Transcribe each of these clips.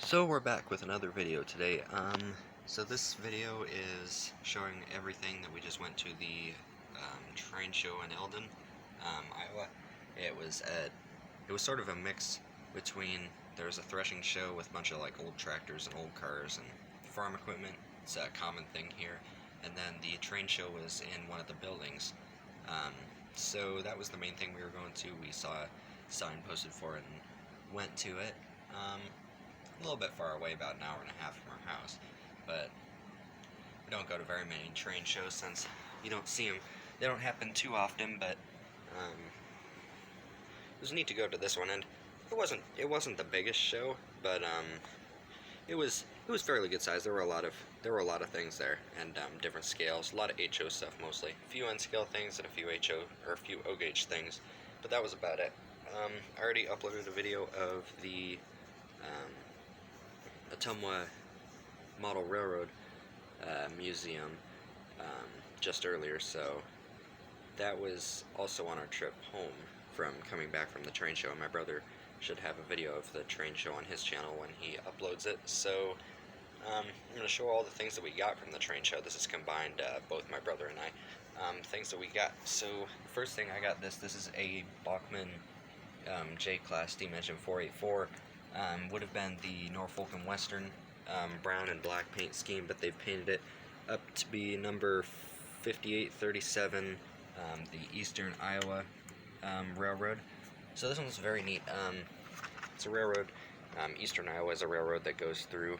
So we're back with another video today. So this video is showing everything that we just went to the train show in Eldon, Iowa. It was sort of a mix between, there was a threshing show with a bunch of like old tractors and old cars and farm equipment. It's a common thing here. And then the train show was in one of the buildings. So that was the main thing we were going to. We saw a sign posted for it and went to it. A little bit far away, about an hour and a half from our house, but we don't go to very many train shows since you don't see them. They don't happen too often, but it was neat to go to this one, and it wasn't the biggest show, but it was fairly good size. There were a lot of things there, and different scales, a lot of HO stuff mostly, a few N scale things and a few HO or a few O gauge things, but that was about it. I already uploaded a video of the Ottumwa Model Railroad Museum just earlier, so that was also on our trip home from coming back from the train show, and my brother should have a video of the train show on his channel when he uploads it. So I'm going to show all the things that we got from the train show. This is combined, both my brother and I, things that we got. So first thing I got, this is a Bachmann J-Class steam engine 484. Would have been the Norfolk and Western brown and black paint scheme, but they've painted it up to be number 5837, the Eastern Iowa Railroad. So this one's very neat. It's a railroad. Eastern Iowa is a railroad that goes through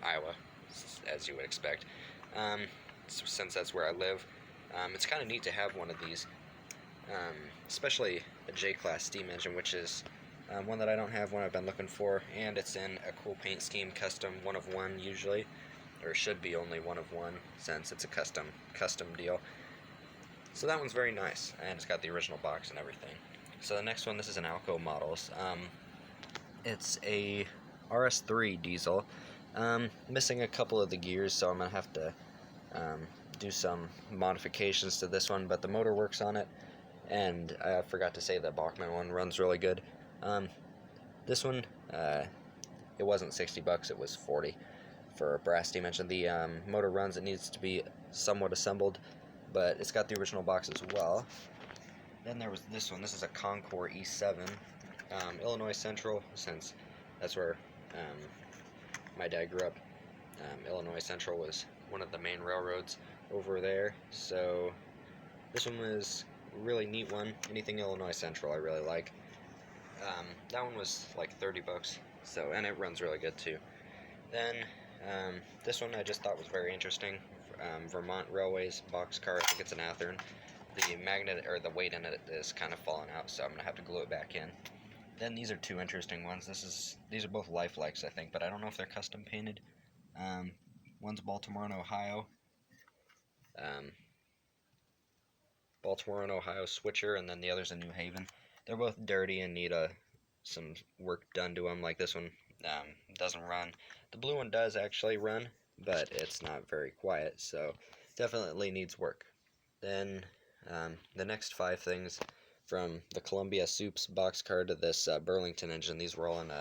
Iowa, as you would expect, since that's where I live. It's kind of neat to have one of these, especially a J-Class steam engine, which is one that I don't have, one I've been looking for, and it's in a cool paint scheme, custom, one of one usually, or should be only one of one since it's a custom deal. So that one's very nice, and it's got the original box and everything. So the next one, this is an Alco Models. It's a RS3 diesel, missing a couple of the gears, so I'm going to have to do some modifications to this one, but the motor works on it, and I forgot to say the Bachmann one runs really good. This one, it wasn't $60, it was $40 for a brass steam engine. The motor runs, it needs to be somewhat assembled, but it's got the original box as well. Then there was this one. This is a Concord E7, Illinois Central, since that's where my dad grew up. Illinois Central was one of the main railroads over there, so this one was a really neat one. Anything Illinois Central I really like. That one was like $30, so, and it runs really good too. Then this one I just thought was very interesting. Vermont Railways boxcar. I think it's an Athearn. The magnet, or the weight in it, is kind of falling out, so I'm gonna have to glue it back in. Then these are two interesting ones. These are both Lifelikes, I think, but I don't know if they're custom painted. One's Baltimore and Ohio. Baltimore and Ohio switcher, and then the other's in New Haven. They're both dirty and need some work done to them. Like this one doesn't run. The blue one does actually run, but it's not very quiet, so definitely needs work. Then the next 5 things, from the Columbia Soups boxcar to this Burlington engine, these were all in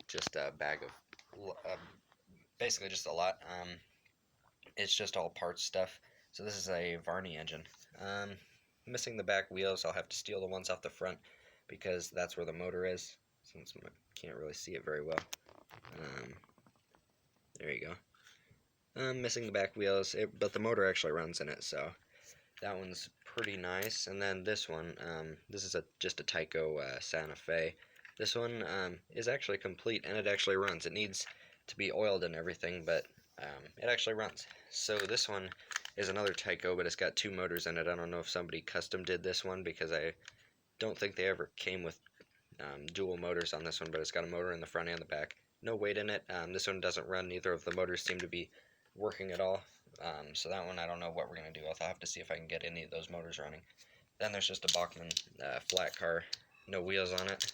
just a bag of basically just a lot. It's just all parts stuff. So this is a Varney engine. Missing the back wheels. I'll have to steal the ones off the front because that's where the motor is, since I can't really see it very well. There you go. Missing the back wheels, but the motor actually runs in it, so that one's pretty nice. And then this one, this is just a Tyco Santa Fe. This one is actually complete, and it actually runs. It needs to be oiled and everything, but it actually runs. So this one is another Tyco, but it's got 2 motors in it. I don't know if somebody custom did this one, because I don't think they ever came with dual motors on this one, but it's got a motor in the front and the back. No weight in it. This one doesn't run. Neither of the motors seem to be working at all. So that one, I don't know what we're going to do. I'll have to see if I can get any of those motors running. Then there's just a Bachmann flat car, no wheels on it.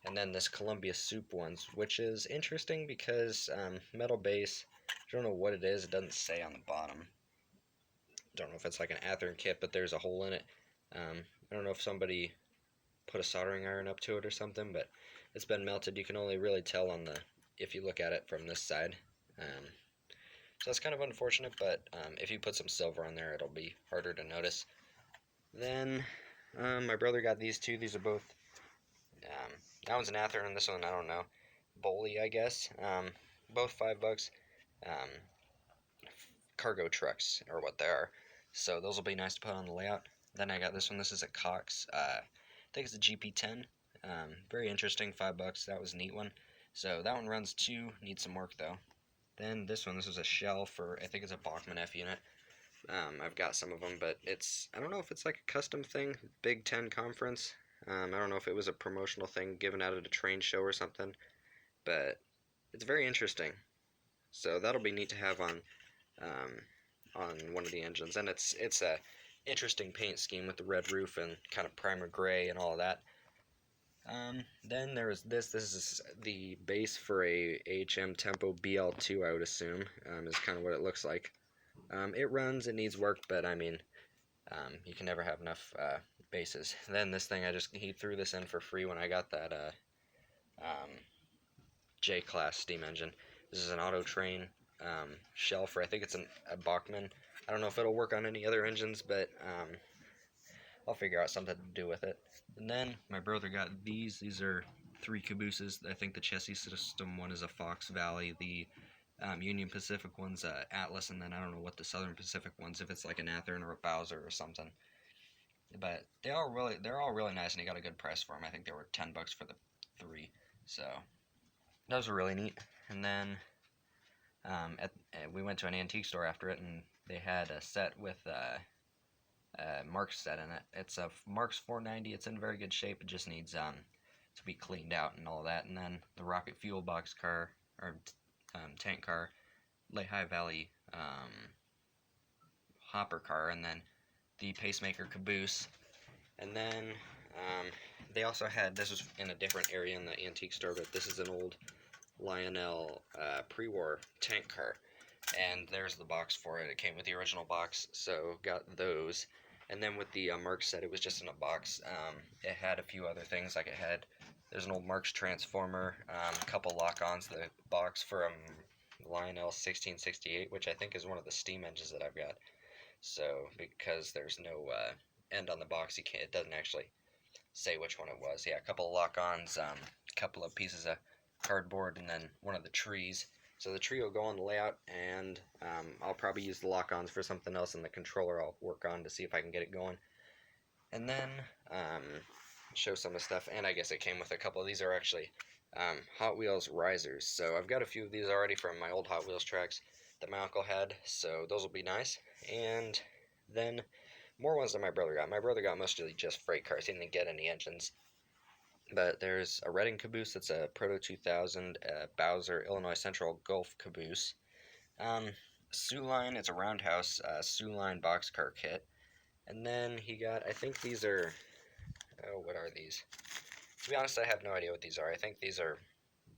And then this Columbia Soup ones, which is interesting because metal base, I don't know what it is. It doesn't say on the bottom. Don't know if it's like an Athearn kit, but there's a hole in it. I don't know if somebody put a soldering iron up to it or something, but it's been melted. You can only really tell on the if you look at it from this side. So that's kind of unfortunate, but if you put some silver on there, it'll be harder to notice. Then my brother got these two. These are both, that one's an Athearn and this one, I don't know, Boley, I guess. Both $5. Um, Cargo trucks, or what they are. So those will be nice to put on the layout. Then I got this one. This is a Cox. I think it's a GP10. Very interesting, $5. That was a neat one. So that one runs 2. Needs some work though. Then this one. This was a shell for, I think it's a Bachmann F unit. I've got some of them, but I don't know if it's like a custom thing. Big Ten conference. I don't know if it was a promotional thing given out at a train show or something. But it's very interesting. So that'll be neat to have on one of the engines, and it's a interesting paint scheme with the red roof and kind of primer gray and all of that. Then there was this. This is the base for a HM Tempo BL2, I would assume, is kind of what it looks like. It runs, it needs work, but I mean, you can never have enough bases. Then this thing, he threw this in for free when I got that J-Class steam engine. This is an auto train shell for, I think it's a Bachmann. I don't know if it'll work on any other engines, but I'll figure out something to do with it. And then my brother got these. These are 3 cabooses. I think the chassis system one is a Fox Valley. The Union Pacific one's Atlas, and then I don't know what the Southern Pacific one's, if it's like an Athearn or a Bowser or something. But they're all really nice, and he got a good price for them. I think they were $10 for the 3. So those were really neat. And then we went to an antique store after it, and they had a set with Mark's set in it. It's a Mark's 490. It's in very good shape. It just needs to be cleaned out and all that. And then the Rocket Fuel box car, or tank car, Lehigh Valley hopper car, and then the Pacemaker caboose. And then they also had, this was in a different area in the antique store, but this is an old Lionel pre-war tank car, and there's the box for it. It came with the original box, so got those. And then with the Marks set, it was just in a box. It had a few other things, like there's an old Marks transformer, a couple lock-ons, the box from Lionel 1668, which I think is one of the steam engines that I've got. So because there's no end on the box, it doesn't actually say which one it was. Yeah, a couple of lock-ons, a couple of pieces of cardboard, and then one of the trees. So the tree will go on the layout, and I'll probably use the lock-ons for something else, and the controller I'll work on to see if I can get it going. And then show some of the stuff, and I guess it came with a couple of these are actually Hot Wheels risers. So I've got a few of these already from my old Hot Wheels tracks that my uncle had, so those will be nice. And then more ones that my brother got. My brother got mostly just freight cars. He didn't get any engines. But there's a Reading caboose that's a Proto 2000 Bowser Illinois Central Gulf caboose. Sioux Line, it's a Roundhouse Sioux Line boxcar kit. And then he got, I think these are, oh, what are these? To be honest, I have no idea what these are. I think these are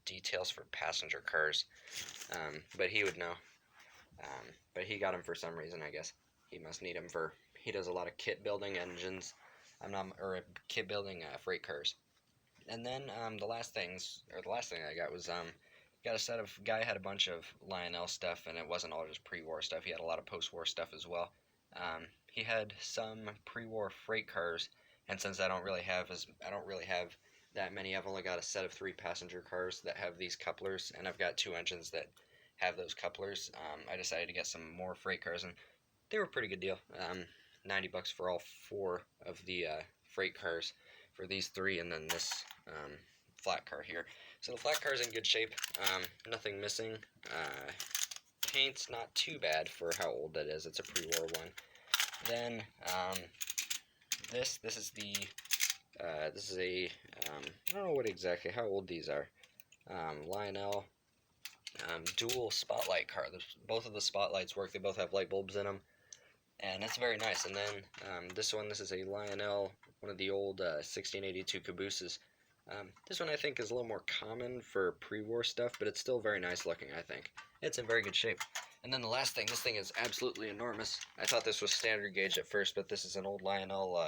details for passenger cars. But he would know. But he got them for some reason, I guess. He must need them for, he does a lot of kit building engines. Kit building freight cars. And then the last thing I got was got a set of, guy had a bunch of Lionel stuff, and it wasn't all just pre-war stuff. He had a lot of post-war stuff as well. He had some pre-war freight cars, and since I don't really have that many, I've only got a set of 3 passenger cars that have these couplers, and I've got 2 engines that have those couplers. I decided to get some more freight cars, and they were a pretty good deal. $90 for all 4 of the freight cars for these 3, and then this flat car here. So the flat car is in good shape, nothing missing. Paint's not too bad for how old it is. It's a pre-war one. Then this is a I don't know what exactly how old these are. Lionel dual spotlight car. Both of the spotlights work. They both have light bulbs in them, and it's very nice. And then this is a Lionel, one of the old 1682 cabooses. This one I think is a little more common for pre-war stuff, but it's still very nice looking, I think. It's in very good shape. And then the last thing, this thing is absolutely enormous. I thought this was standard gauge at first, but this is an old Lionel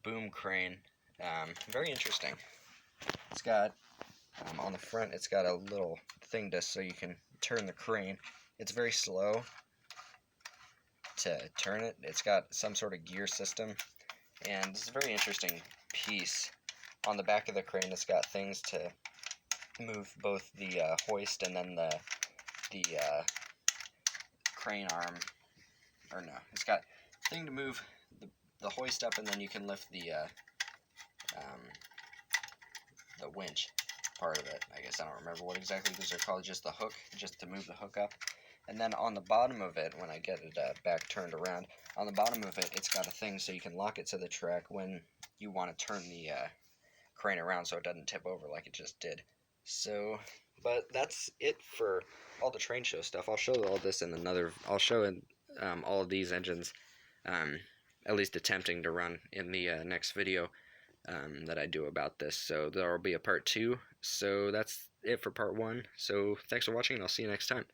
boom crane. Very interesting. It's got On the front, it's got a little thing so you can turn the crane. It's very slow to turn it. It's got some sort of gear system, and it's a very interesting piece. On the back of the crane, it's got things to move both the hoist and then the crane arm. Or no, it's got a thing to move the hoist up, and then you can lift the winch part of it. I guess I don't remember what exactly those are called, just the hook, just to move the hook up. And then on the bottom of it, when I get it back turned around, on the bottom of it, it's got a thing so you can lock it to the track when you want to turn the crane around so it doesn't tip over like it just did. So, but that's it for all the train show stuff. I'll show all this in another, I'll show all of these engines, at least attempting to run in the next video that I do about this. So there will be a part 2. So that's it for part 1. So thanks for watching, and I'll see you next time.